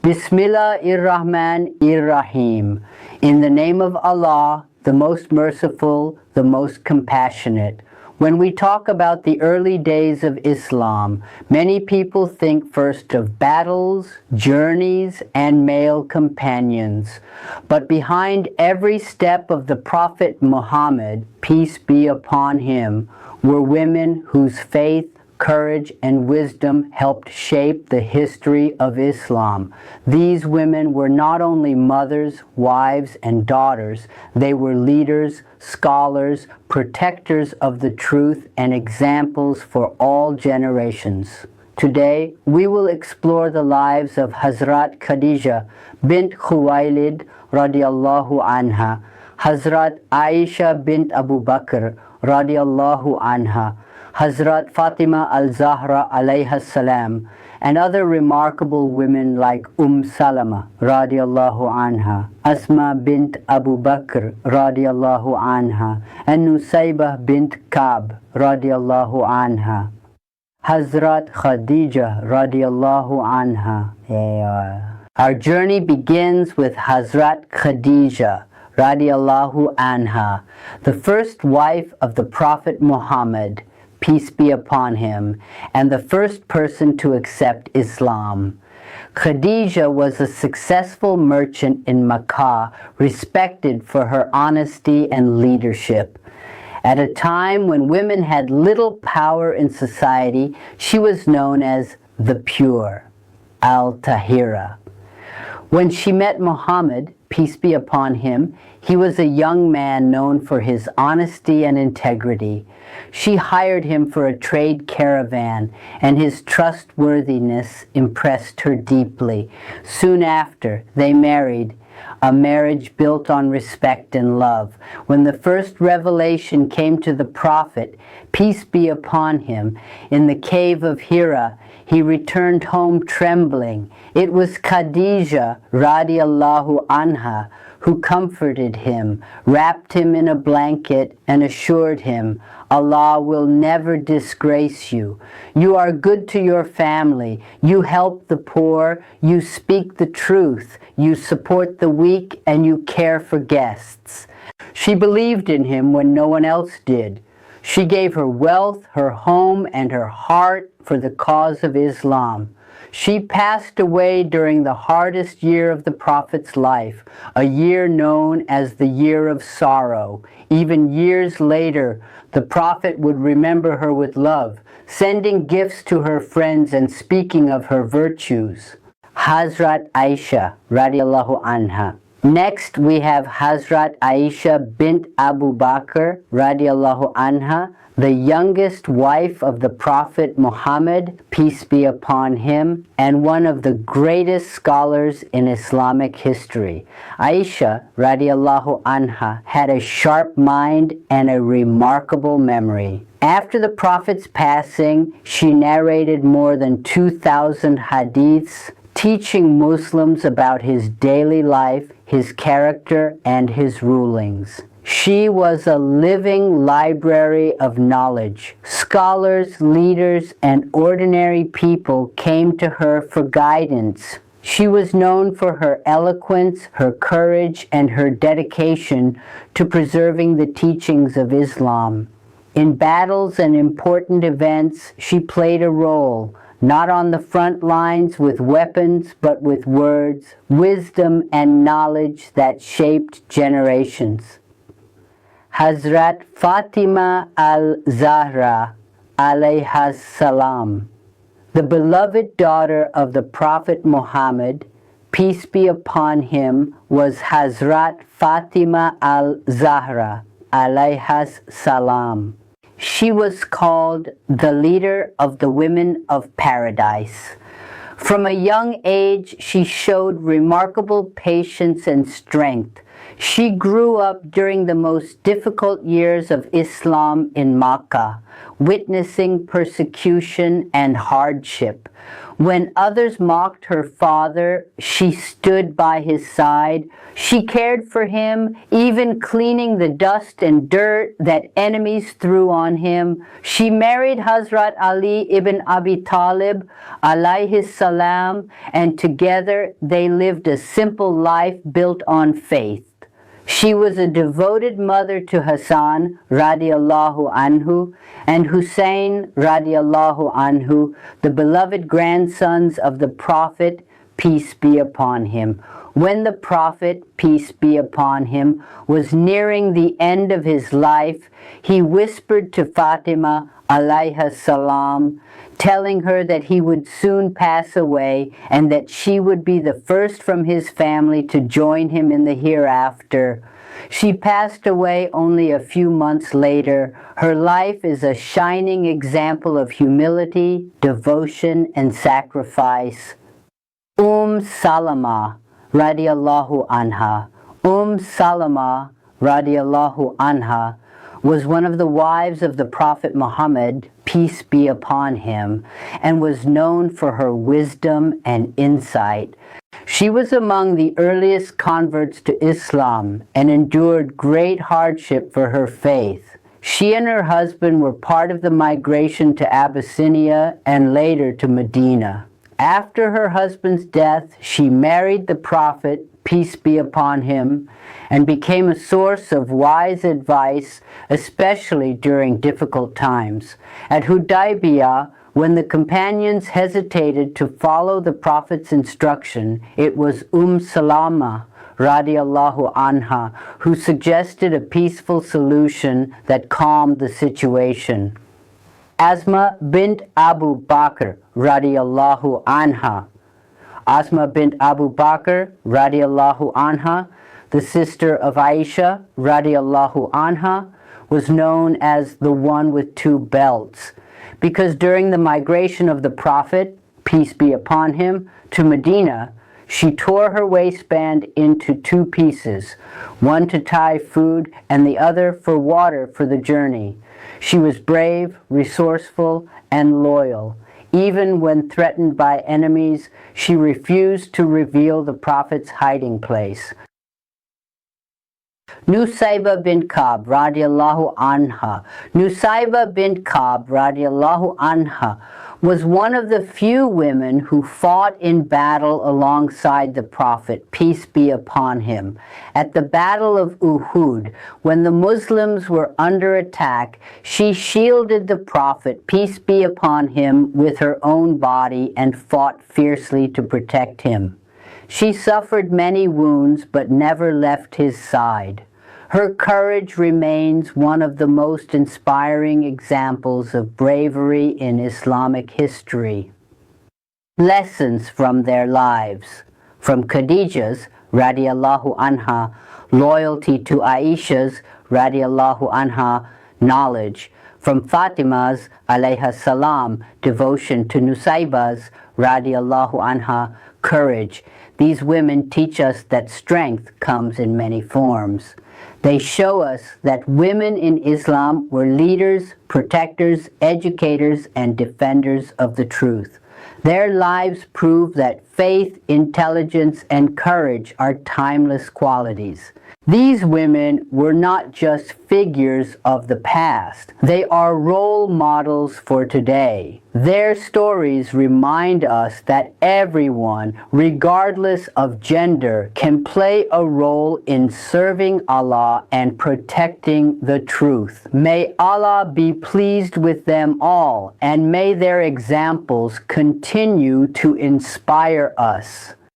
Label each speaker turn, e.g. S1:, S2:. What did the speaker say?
S1: Bismillahir-Rahmanir-Rahim. In the name of Allah, the most merciful, the most compassionate. When we talk about the early days of Islam, many people think first of battles, journeys, and male companions. But behind every step of the Prophet Muhammad, peace be upon him, were women whose faith, courage, and wisdom helped shape the history of Islam. These women were not only mothers, wives, and daughters, they were leaders, scholars, protectors of the truth, and examples for all generations. Today, we will explore the lives of Hazrat Khadijah bint Khuwailid RadiAllahu Anha, Hazrat Aisha bint Abu Bakr RadiAllahu Anha, Hazrat Fatimah al-Zahra Alayhas Salam, and other remarkable women like Salama RadiAllahu Anha, Asma bint Abu Bakr RadiAllahu Anha, and Nusaybah bint Ka'b RadiAllahu Anha, Hazrat Khadijah RadiAllahu Anha. Our journey begins with Hazrat Khadijah RadiAllahu Anha, the first wife of the Prophet Muhammad, peace be upon him, and the first person to accept Islam. Khadijah was a successful merchant in Makkah, respected for her honesty and leadership. At a time when women had little power in society, she was known as the Pure, al-Tahira. When she met Muhammad, peace be upon him, he was a young man known for his honesty and integrity. She hired him for a trade caravan, and his trustworthiness impressed her deeply. Soon after, they married, a marriage built on respect and love. When the first revelation came to the Prophet, peace be upon him, in the cave of Hira, he returned home trembling. It was Khadijah RadiAllahu Anha who comforted him, wrapped him in a blanket, and assured him, Allah will never disgrace you. You are good to your family. You help the poor. You speak the truth. You support the weak, and you care for guests. She believed in him when no one else did. She gave her wealth, her home, and her heart for the cause of Islam. She passed away during the hardest year of the Prophet's life, a year known as the year of sorrow. Even years later, the Prophet would remember her with love, sending gifts to her friends and speaking of her virtues. Hazrat Aisha RadiAllahu Anha. Next, we have Hazrat Aisha bint Abu Bakr RadiAllahu Anha, the youngest wife of the Prophet Muhammad, peace be upon him, and one of the greatest scholars in Islamic history. Aisha RadiAllahu Anha had a sharp mind and a remarkable memory. After the Prophet's passing, she narrated more than 2,000 hadiths, teaching Muslims about his daily life, his character, and his rulings. She was a living library of knowledge. Scholars, leaders, and ordinary people came to her for guidance. She was known for her eloquence, her courage, and her dedication to preserving the teachings of Islam. In battles and important events, she played a role, not on the front lines with weapons, but with words, wisdom, and knowledge that shaped generations. Hazrat Fatimah al-Zahra Alayhas Salam, the beloved daughter of the Prophet Muhammad, peace be upon him, was Hazrat Fatimah al-Zahra Alayhas Salam. She was called the leader of the women of paradise. From a young age, she showed remarkable patience and strength. She grew up during the most difficult years of Islam in Makkah, witnessing persecution and hardship. When others mocked her father, she stood by his side. She cared for him, even cleaning the dust and dirt that enemies threw on him. She married Hazrat Ali ibn Abi Talib, Alayhis Salam, and together they lived a simple life built on faith. She was a devoted mother to Hassan RadiAllahu Anhu and Hussein RadiAllahu Anhu, the beloved grandsons of the Prophet, peace be upon him. When the Prophet, peace be upon him, was nearing the end of his life, he whispered to Fatimah, Alayhas Salam, telling her that he would soon pass away and that she would be the first from his family to join him in the hereafter. She passed away only a few months later. Her life is a shining example of humility, devotion, and sacrifice. Salama RadiAllahu Anha. Salama RadiAllahu Anha was one of the wives of the Prophet Muhammad, peace be upon him, and was known for her wisdom and insight. She was among the earliest converts to Islam and endured great hardship for her faith. She and her husband were part of the migration to Abyssinia and later to Medina. After her husband's death, she married the Prophet, peace be upon him, and became a source of wise advice, especially during difficult times. At Hudaybiyah, when the companions hesitated to follow the Prophet's instruction, it was Salama RadiAllahu Anha who suggested a peaceful solution that calmed the situation. Asma bint Abu Bakr RadiAllahu Anha. Asma bint Abu Bakr RadiAllahu Anha, the sister of Aisha RadiAllahu Anha, was known as the one with two belts because during the migration of the Prophet, peace be upon him, to Medina, she tore her waistband into two pieces, one to tie food and the other for water for the journey. She was brave, resourceful, and loyal. Even when threatened by enemies, she refused to reveal the Prophet's hiding place. Nusayba bint Ka'b RadiAllahu Anha. Nusayba bint Ka'b RadiAllahu Anha was one of the few women who fought in battle alongside the Prophet, peace be upon him. At the Battle of Uhud, when the Muslims were under attack, she shielded the Prophet, peace be upon him, with her own body and fought fiercely to protect him. She suffered many wounds but never left his side. Her courage remains one of the most inspiring examples of bravery in Islamic history. Lessons from their lives. From Khadijah's, RadiAllahu Anha, loyalty to Aisha's, RadiAllahu Anha, knowledge. From Fatimah's, Alayhas Salam, devotion to Nusayba's, RadiAllahu Anha, courage. These women teach us that strength comes in many forms. They show us that women in Islam were leaders, protectors, educators, and defenders of the truth. Their lives prove that faith, intelligence, and courage are timeless qualities. These women were not just figures of the past. They are role models for today. Their stories remind us that everyone, regardless of gender, can play a role in serving Allah and protecting the truth. May Allah be pleased with them all, and may their examples continue to inspire us.